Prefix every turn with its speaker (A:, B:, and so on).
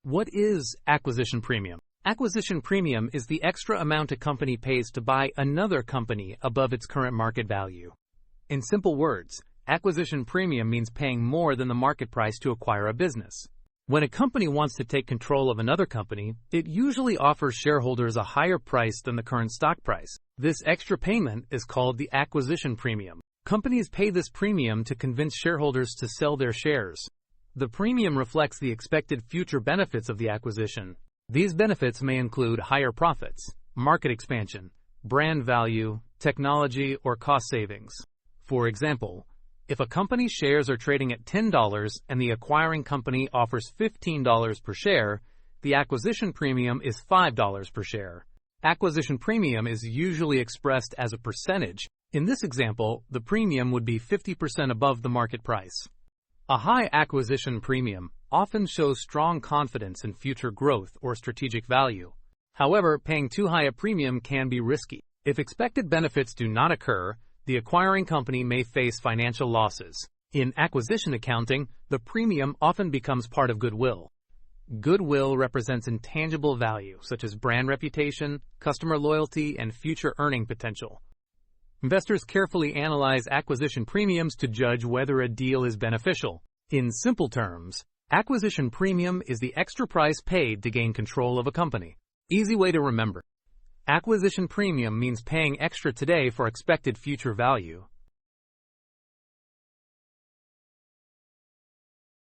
A: What is acquisition premium? Acquisition premium is the extra amount a company pays to buy another company above its current market value. In simple words, acquisition premium means paying more than the market price to acquire a business. When a company wants to take control of another company, it usually offers shareholders a higher price than the current stock price. This extra payment is called the acquisition premium. Companies pay this premium to convince shareholders to sell their shares. The premium reflects the expected future benefits of the acquisition. These benefits may include higher profits, market expansion, brand value, technology, or cost savings. For example, if a company's shares are trading at $10 and the acquiring company offers $15 per share, the acquisition premium is $5 per share. Acquisition premium is usually expressed as a percentage. In this example, the premium would be 50% above the market price. A high acquisition premium often shows strong confidence in future growth or strategic value. However, paying too high a premium can be risky. If expected benefits do not occur, the acquiring company may face financial losses. In acquisition accounting, the premium often becomes part of goodwill. Goodwill represents intangible value such as brand reputation, customer loyalty, and future earning potential. Investors carefully analyze acquisition premiums to judge whether a deal is beneficial. In simple terms, acquisition premium is the extra price paid to gain control of a company. Easy way to remember. Acquisition premium means paying extra today for expected future value.